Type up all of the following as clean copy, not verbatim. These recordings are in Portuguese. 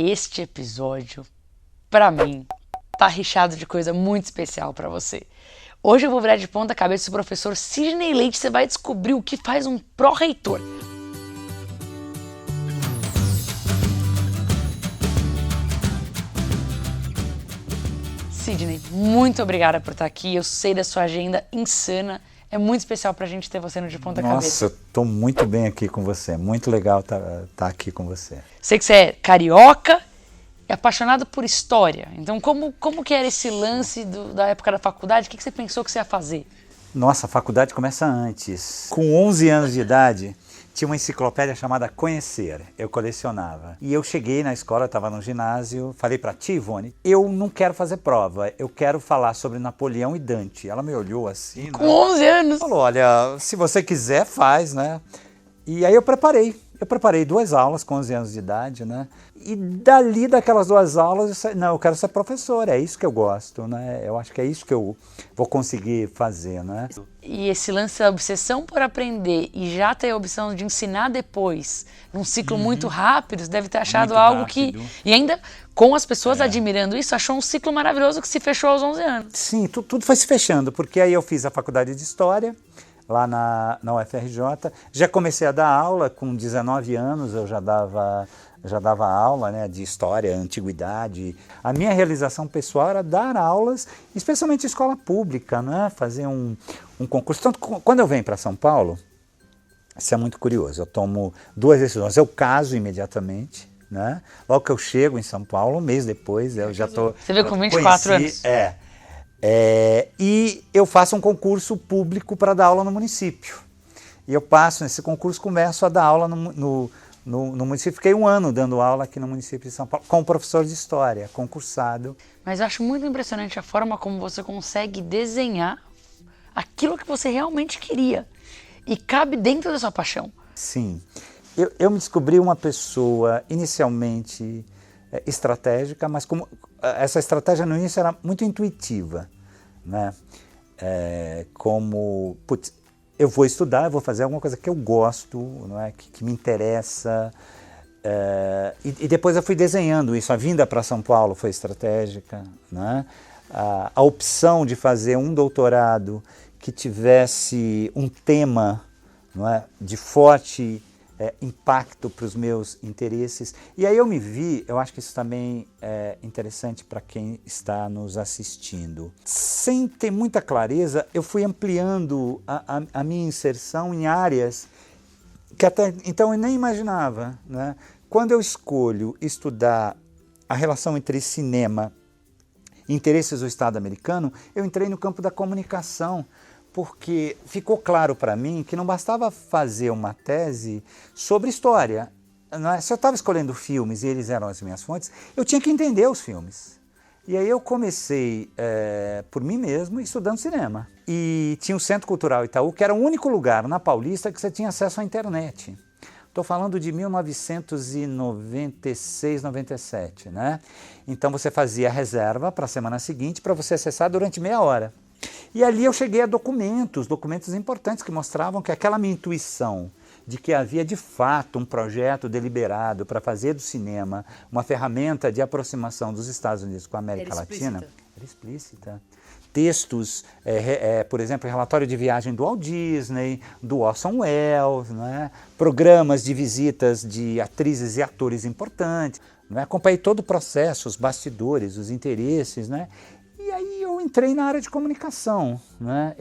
este episódio, pra mim, tá recheado de coisa muito especial pra você. Hoje eu vou virar de ponta cabeça o professor Sidney Leite, você vai descobrir o que faz um pró-reitor. Sidney, muito obrigada por estar aqui, eu sei da sua agenda insana, é muito especial pra gente ter você no De Ponta Cabeça. Nossa, eu tô muito bem aqui com você, muito legal tá aqui com você. Sei que você é carioca e apaixonado por história, então como que era esse lance da época da faculdade, o que você pensou que você ia fazer? Nossa, a faculdade começa antes. Com 11 anos de idade, tinha uma enciclopédia chamada Conhecer, eu colecionava. E eu cheguei na escola, estava no ginásio, falei para a tia Ivone, eu não quero fazer prova, eu quero falar sobre Napoleão e Dante. Ela me olhou assim, Com 11 anos? Falou, olha, se você quiser, faz, né? E aí eu preparei 2 aulas com 11 anos de idade, né? E dali daquelas 2 aulas, eu quero ser professor, é isso que eu gosto, né? Eu acho que é isso que eu vou conseguir fazer, né? E esse lance da obsessão por aprender e já ter a opção de ensinar depois, num ciclo muito rápido, você deve ter achado Muito algo rápido. E ainda com as pessoas admirando isso, achou um ciclo maravilhoso que se fechou aos 11 anos. Sim, tudo foi se fechando, porque aí eu fiz a faculdade de História, lá na UFRJ, já comecei a dar aula, com 19 anos eu já dava aula, né, de História, Antiguidade. A minha realização pessoal era dar aulas, especialmente em escola pública, né, fazer um concurso. Tanto quando eu venho para São Paulo, isso é muito curioso, eu tomo 2 decisões, eu caso imediatamente, né, logo que eu chego em São Paulo, um mês depois, eu já estou... Você veio com 24 anos? E eu faço um concurso público para dar aula no município. E eu passo nesse concurso, começo a dar aula no município. Fiquei 1 ano dando aula aqui no município de São Paulo, como professor de História, concursado. Mas eu acho muito impressionante a forma como você consegue desenhar aquilo que você realmente queria. E cabe dentro da sua paixão. Sim. Eu me descobri uma pessoa inicialmente estratégica, mas como essa estratégia no início era muito intuitiva, né? Eu vou estudar, eu vou fazer alguma coisa que eu gosto, não é? que me interessa, e depois eu fui desenhando isso. A vinda para São Paulo foi estratégica, né? A opção de fazer um doutorado que tivesse um tema, não é? De forte impacto para os meus interesses. E aí eu me vi, eu acho que isso também é interessante para quem está nos assistindo. Sem ter muita clareza, eu fui ampliando a minha inserção em áreas que até então eu nem imaginava, né? Quando eu escolho estudar a relação entre cinema e interesses do Estado americano, eu entrei no campo da comunicação, porque ficou claro para mim que não bastava fazer uma tese sobre história. Não é? Se eu estava escolhendo filmes e eles eram as minhas fontes, eu tinha que entender os filmes. E aí eu comecei por mim mesmo estudando cinema. E tinha o Centro Cultural Itaú, que era o único lugar na Paulista que você tinha acesso à internet. Estou falando de 1996, 97, né? Então você fazia reserva para a semana seguinte para você acessar durante meia hora. E ali eu cheguei a documentos importantes que mostravam que aquela minha intuição de que havia de fato um projeto deliberado para fazer do cinema uma ferramenta de aproximação dos Estados Unidos com a América Latina era explícita. Textos, por exemplo, relatório de viagem do Walt Disney, do Orson Welles, né? Programas de visitas de atrizes e atores importantes, né? Acompanhei todo o processo, os bastidores, os interesses, né? E aí eu entrei na área de comunicação, né?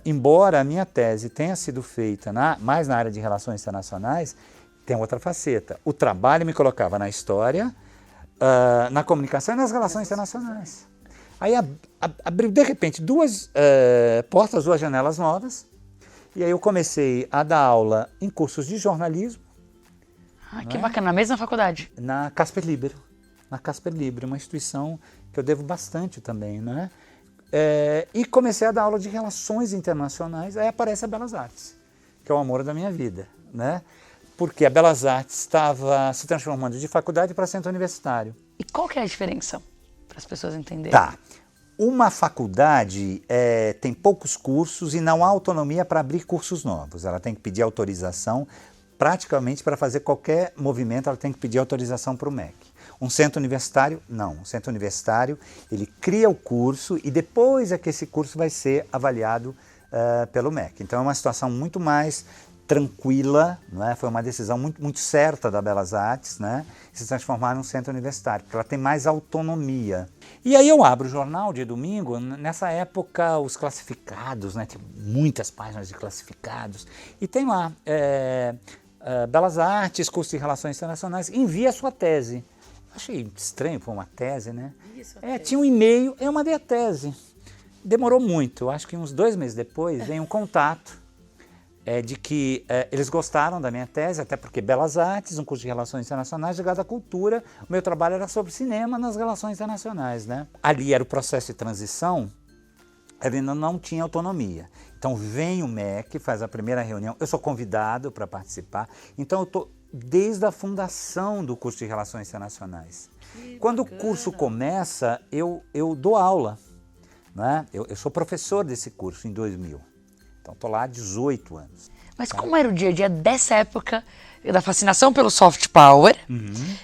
Embora a minha tese tenha sido feita mais na área de relações internacionais, tem outra faceta. O trabalho me colocava na história, na comunicação e nas relações internacionais. Aí abriu, de repente, 2 portas, 2 janelas novas, e aí eu comecei a dar aula em cursos de jornalismo. Que bacana, na mesma faculdade? Na Casper Libero. Uma instituição que eu devo bastante também, né? E comecei a dar aula de relações internacionais, aí aparece a Belas Artes, que é o amor da minha vida, né? Porque a Belas Artes estava se transformando de faculdade para centro universitário. E qual que é a diferença, para as pessoas entenderem? Tá. Uma faculdade tem poucos cursos e não há autonomia para abrir cursos novos. Ela tem que pedir autorização praticamente para fazer qualquer movimento ela tem que pedir autorização para o MEC. Um centro universitário, não. Um centro universitário, ele cria o curso e depois é que esse curso vai ser avaliado pelo MEC. Então é uma situação muito mais tranquila, não é? Foi uma decisão muito certa da Belas Artes, né? Se transformar num centro universitário, porque ela tem mais autonomia. E aí eu abro o jornal de domingo, nessa época os classificados, né? Tem muitas páginas de classificados, e tem lá, Belas Artes, curso de Relações Internacionais, envia a sua tese. Achei estranho por uma tese, né? Tinha um e-mail, eu mandei a tese. Demorou muito, acho que uns 2 meses depois veio um contato de que eles gostaram da minha tese, até porque Belas Artes, um curso de Relações Internacionais ligado à cultura, o meu trabalho era sobre cinema nas relações internacionais, né? Ali era o processo de transição, ele ainda não tinha autonomia. Então vem o MEC, faz a primeira reunião, eu sou convidado para participar, então eu estou desde a fundação do curso de Relações Internacionais. Quando o curso começa, eu dou aula, né? Eu sou professor desse curso em 2000. Então, estou lá há 18 anos. Mas como era o dia a dia dessa época da fascinação pelo soft power,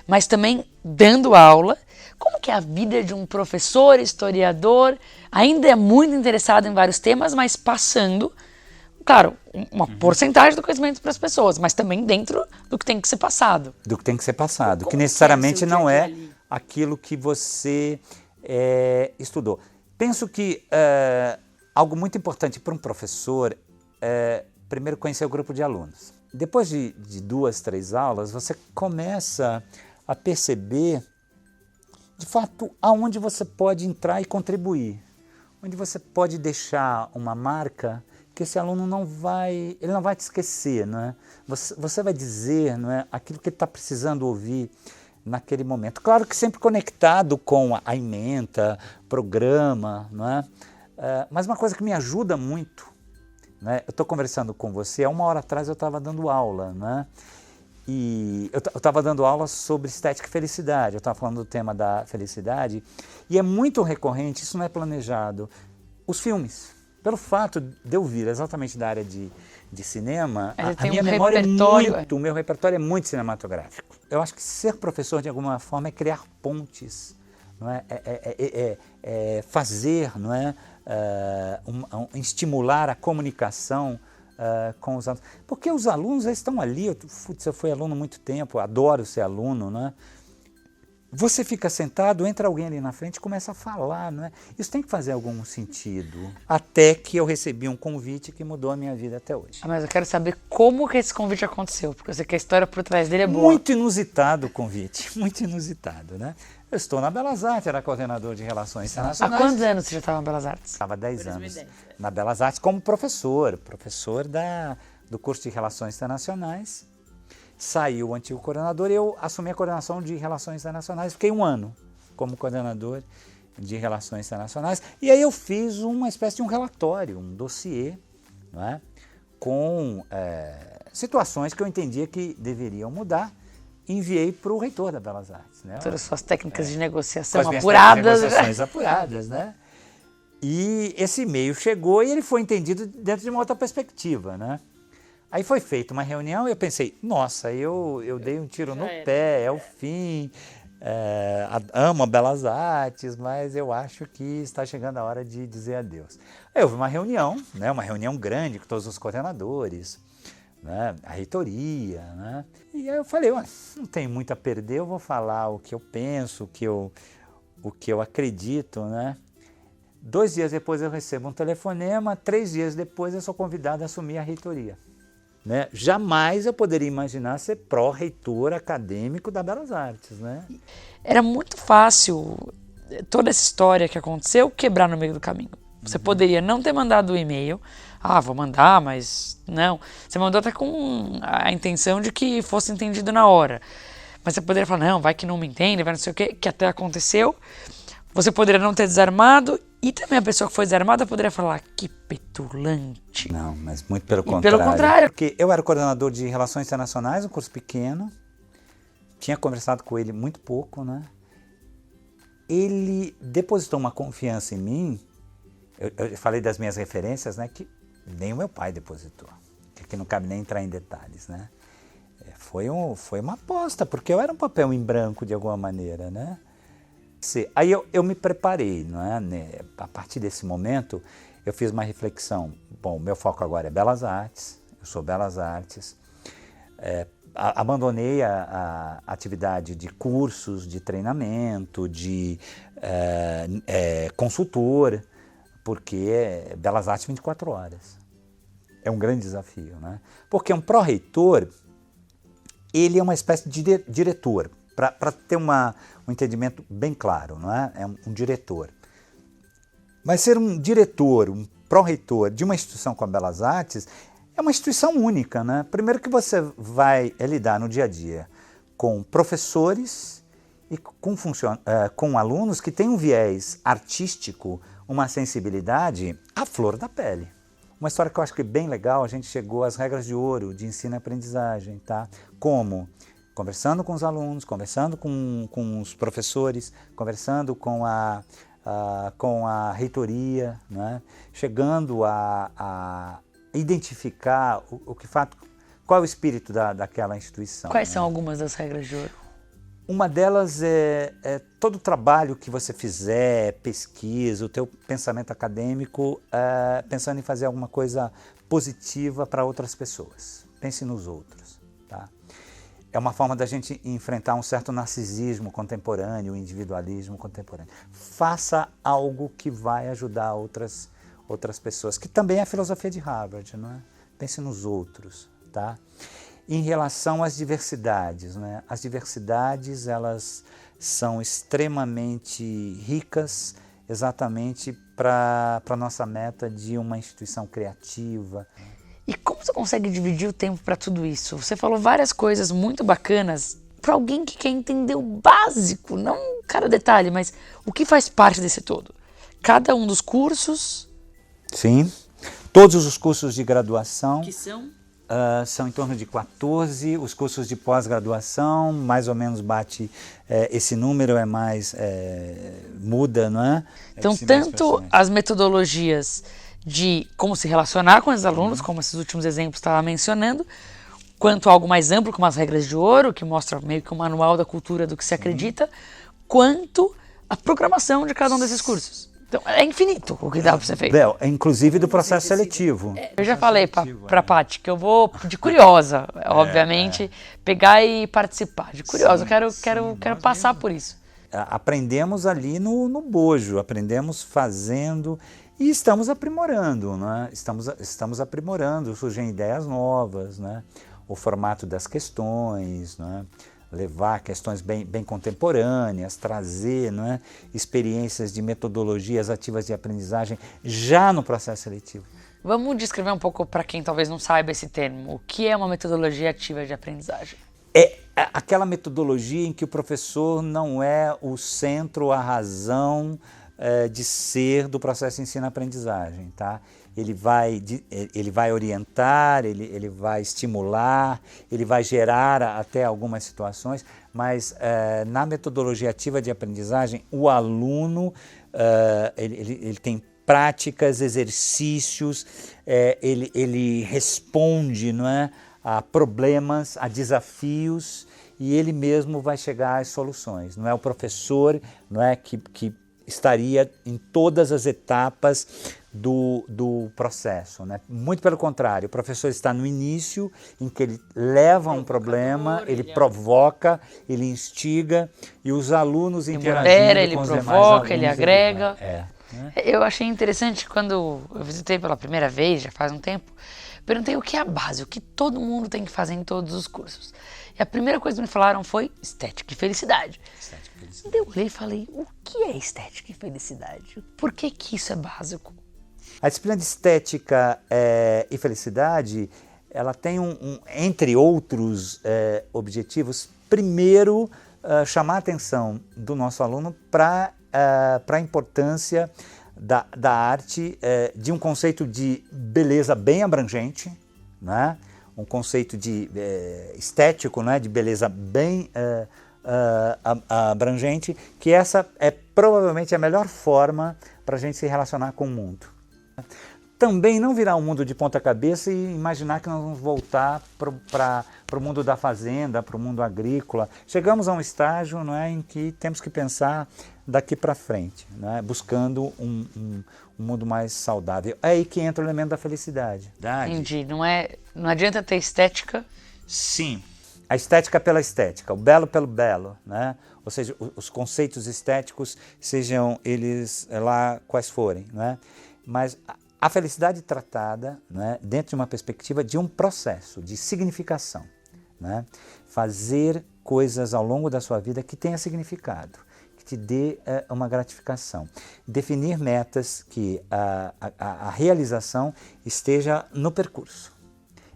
mas também dando aula? Como que é a vida de um professor, historiador, ainda é muito interessado em vários temas, mas passando, claro, uma porcentagem do conhecimento para as pessoas, mas também dentro do que tem que ser passado. Do que tem que ser passado, Como que necessariamente não é ali? aquilo que você estudou. Penso que algo muito importante para um professor é, primeiro, conhecer o grupo de alunos. Depois de 2, 3 aulas, você começa a perceber, de fato, aonde você pode entrar e contribuir. Onde você pode deixar uma marca que esse aluno não vai te esquecer, não é? Você vai dizer, não é, aquilo que ele está precisando ouvir naquele momento. Claro que sempre conectado com a ementa, programa, não é? Mas uma coisa que me ajuda muito, né? Eu estou conversando com você, há 1 hora atrás eu estava dando aula, né? E eu estava dando aula sobre estética e felicidade, eu estava falando do tema da felicidade, e é muito recorrente, isso não é planejado, os filmes. Pelo fato de eu vir exatamente da área de cinema, a minha memória o meu repertório é muito cinematográfico. Eu acho que ser professor, de alguma forma, é criar pontes, não é? Fazer, não é? Estimular a comunicação com os alunos. Porque os alunos já estão ali, eu fui aluno há muito tempo, adoro ser aluno, né? Você fica sentado, entra alguém ali na frente e começa a falar, não é? Isso tem que fazer algum sentido. Até que eu recebi um convite que mudou a minha vida até hoje. Mas eu quero saber como que esse convite aconteceu, porque eu sei que a história por trás dele é boa. Muito inusitado o convite, muito inusitado, né? Eu estou na Belas Artes, era coordenador de Relações Internacionais. Há quantos anos você já estava na Belas Artes? Estava há 10 anos na Belas Artes como professor do curso de Relações Internacionais. Saiu o antigo coordenador e eu assumi a coordenação de Relações Internacionais. Fiquei 1 ano como coordenador de Relações Internacionais. E aí eu fiz uma espécie de um relatório, um dossiê, não é? Com situações que eu entendia que deveriam mudar. Enviei para o reitor da Belas Artes. Né? Todas as suas técnicas de negociação apuradas. apuradas. Apuradas, né? E esse e-mail chegou e ele foi entendido dentro de uma outra perspectiva, né? Aí foi feita uma reunião e eu pensei, nossa, eu dei um tiro no pé, é o fim, amo a Belas Artes, mas eu acho que está chegando a hora de dizer adeus. Aí houve uma reunião, né, uma reunião grande com todos os coordenadores, né, a reitoria, né, e aí eu falei, não tenho muito a perder, eu vou falar o que eu penso, o que eu acredito, né. 2 dias depois eu recebo um telefonema, 3 dias depois eu sou convidado a assumir a reitoria. Né? Jamais eu poderia imaginar ser pró-reitor acadêmico da Belas Artes. Né? Era muito fácil toda essa história que aconteceu quebrar no meio do caminho. Você poderia não ter mandado o e-mail, vou mandar, mas não. Você mandou até com a intenção de que fosse entendido na hora. Mas você poderia falar, não, vai que não me entende, vai não sei o quê, que até aconteceu. Você poderia não ter desarmado e também a pessoa que foi desarmada poderia falar, que petulante. Não, mas muito pelo contrário. Pelo contrário. Porque eu era coordenador de Relações Internacionais, um curso pequeno, tinha conversado com ele muito pouco, né? Ele depositou uma confiança em mim, eu falei das minhas referências, né? Que nem o meu pai depositou, que aqui não cabe nem entrar em detalhes, né? foi uma aposta, porque eu era um papel em branco de alguma maneira, né? Aí eu me preparei, não é? A partir desse momento, eu fiz uma reflexão. Bom, meu foco agora é Belas Artes, eu sou Belas Artes. Abandonei a atividade de cursos, de treinamento, de consultor, porque é Belas Artes 24 horas. É um grande desafio, né? Porque um pró-reitor, ele é uma espécie de diretor, para ter um entendimento bem claro, não é? É um diretor. Mas ser um diretor, um pró-reitor de uma instituição como a Belas Artes, é uma instituição única, né? Primeiro que você vai lidar no dia a dia com professores e com alunos que têm um viés artístico, uma sensibilidade à flor da pele. Uma história que eu acho que é bem legal, a gente chegou às regras de ouro de ensino e aprendizagem, tá? Como? Conversando com os alunos, conversando com os professores, conversando com a reitoria, né? Chegando a identificar qual é o espírito daquela instituição. Quais são algumas das regras de ouro? Uma delas é todo o trabalho que você fizer, pesquisa, o teu pensamento acadêmico, pensando em fazer alguma coisa positiva para outras pessoas. Pense nos outros, tá? É uma forma da gente enfrentar um certo narcisismo contemporâneo, individualismo contemporâneo. Faça algo que vai ajudar outras pessoas, que também é a filosofia de Harvard, não é? Pense nos outros, tá? Em relação às diversidades, né? As diversidades, elas são extremamente ricas exatamente para a nossa meta de uma instituição criativa. E como você consegue dividir o tempo para tudo isso? Você falou várias coisas muito bacanas para alguém que quer entender o básico, não cada detalhe, mas o que faz parte desse todo. Cada um dos cursos... Sim, todos os cursos de graduação... Que são? São em torno de 14, os cursos de pós-graduação, mais ou menos bate, esse número é mais, muda, não é? Então, tanto as metodologias de como se relacionar com os alunos, como esses últimos exemplos estava mencionando, quanto algo mais amplo, como as regras de ouro, que mostra meio que um manual da cultura do que se acredita, quanto a programação de cada um desses cursos. Então, é infinito o que dá para ser feito. Inclusive do processo seletivo. Eu já falei para a Paty que eu vou, de curiosa, obviamente, pegar e participar. De curiosa, eu quero passar por isso. Aprendemos ali no bojo, aprendemos fazendo e estamos aprimorando, né? Estamos aprimorando, surgem ideias novas, né? O formato das questões, né? Levar questões bem contemporâneas, trazer, não é, experiências de metodologias ativas de aprendizagem já no processo seletivo. Vamos descrever um pouco para quem talvez não saiba esse termo. O que é uma metodologia ativa de aprendizagem? É aquela metodologia em que o professor não é o centro, a razão de ser do processo de ensino-aprendizagem, tá? Ele vai orientar, ele vai estimular, ele vai gerar até algumas situações, mas na metodologia ativa de aprendizagem, o aluno ele tem práticas, exercícios, ele responde, não é, a problemas, a desafios, e ele mesmo vai chegar às soluções. Não é o professor, não é, que estaria em todas as etapas do processo, né? Muito pelo contrário, o professor está no início, em que ele leva um problema, ele provoca, ele instiga, e os alunos interagindo com os demais alunos, ele agrega. Né? Eu achei interessante quando eu visitei pela primeira vez, já faz um tempo, perguntei o que é a base, o que todo mundo tem que fazer em todos os cursos. E a primeira coisa que me falaram foi estética e felicidade. Eu olhei e falei, o que é estética e felicidade? Por que isso é básico? A disciplina de estética e felicidade, ela tem entre outros objetivos, primeiro, chamar a atenção do nosso aluno para a importância da arte, de um conceito de beleza bem abrangente, né? Um conceito de estético, né? De beleza bem abrangente, que essa é provavelmente a melhor forma para a gente se relacionar com o mundo. também não virar um mundo de ponta cabeça e imaginar que nós vamos voltar para o mundo da fazenda, para o mundo agrícola. Chegamos a um estágio, não é, em que temos que pensar daqui para frente, né, buscando um mundo mais saudável. É aí que entra o elemento da felicidade. Entendi. Não adianta ter estética. Sim. A estética pela estética, o belo pelo belo, né? Ou seja, os conceitos estéticos, sejam eles lá quais forem, né? Mas a felicidade tratada, né, dentro de uma perspectiva de um processo de significação, né? Fazer coisas ao longo da sua vida que tenha significado, que te dê uma gratificação. Definir metas que a realização esteja no percurso.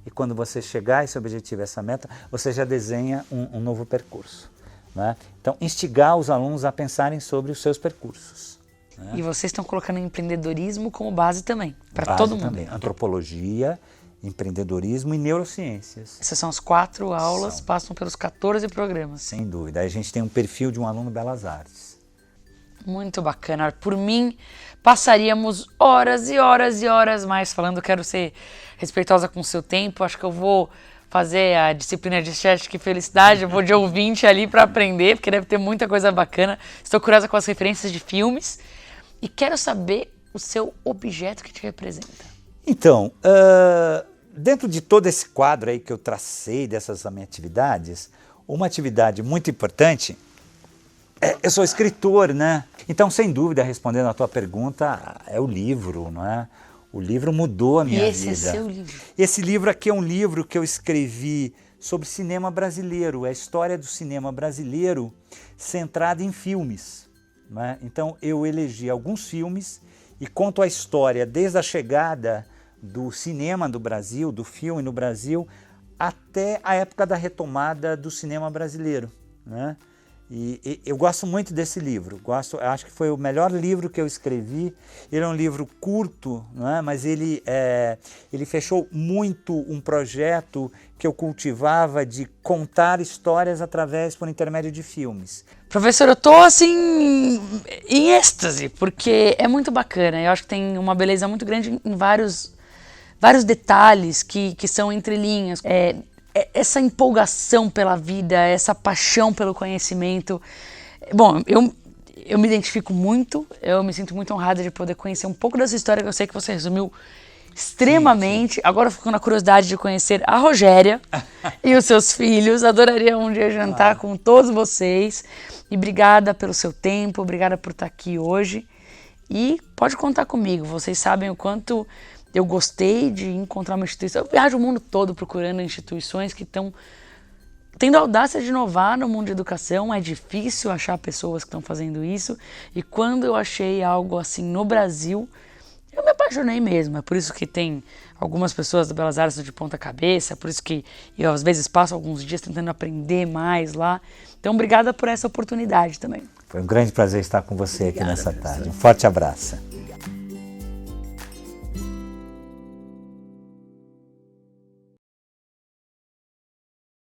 E quando você chegar a esse objetivo, essa meta, você já desenha um novo percurso, né? Então, instigar os alunos a pensarem sobre os seus percursos. Né? E vocês estão colocando empreendedorismo como base também, para todo mundo. Também. Antropologia, empreendedorismo e neurociências. Essas são as 4 aulas, passam pelos 14 programas. Sem dúvida. Aí a gente tem um perfil de um aluno Belas Artes. Muito bacana. Por mim, passaríamos horas e horas e horas mais falando. Quero ser respeitosa com o seu tempo. Acho que eu vou fazer a disciplina de estética e felicidade. Eu vou de ouvinte ali para aprender, porque deve ter muita coisa bacana. Estou curiosa com as referências de filmes. E quero saber o seu objeto que te representa. Então, dentro de todo esse quadro aí que eu tracei dessas minhas atividades, uma atividade muito importante... Eu sou escritor, né? Então, sem dúvida, respondendo a tua pergunta, é o livro, não é? O livro mudou a minha vida. E esse é seu livro? Esse livro aqui é um livro que eu escrevi sobre cinema brasileiro, é a história do cinema brasileiro centrada em filmes, não é? Então, eu elegi alguns filmes e conto a história desde a chegada do cinema do Brasil, do filme no Brasil, até a época da retomada do cinema brasileiro, né? E eu gosto muito desse livro, acho que foi o melhor livro que eu escrevi. Ele é um livro curto, não é? Mas ele fechou muito um projeto que eu cultivava de contar histórias por intermédio de filmes. Professor, eu tô assim em êxtase, porque é muito bacana. Eu acho que tem uma beleza muito grande em vários detalhes que são entrelinhas. Essa empolgação pela vida, essa paixão pelo conhecimento. Bom, eu me identifico muito, eu me sinto muito honrada de poder conhecer um pouco dessa história que eu sei que você resumiu extremamente. Sim. Agora eu fico na curiosidade de conhecer a Rogéria e os seus filhos. Adoraria um dia jantar com todos vocês. E obrigada pelo seu tempo, obrigada por estar aqui hoje. E pode contar comigo, vocês sabem o quanto... Eu gostei de encontrar uma instituição. Eu viajo o mundo todo procurando instituições que estão tendo a audácia de inovar no mundo de educação. É difícil achar pessoas que estão fazendo isso. E quando eu achei algo assim no Brasil, eu me apaixonei mesmo. É por isso que tem algumas pessoas da Belas Artes de ponta cabeça. É por isso que eu às vezes passo alguns dias tentando aprender mais lá. Então, obrigada por essa oportunidade também. Foi um grande prazer estar com você aqui nessa tarde. Um forte abraço.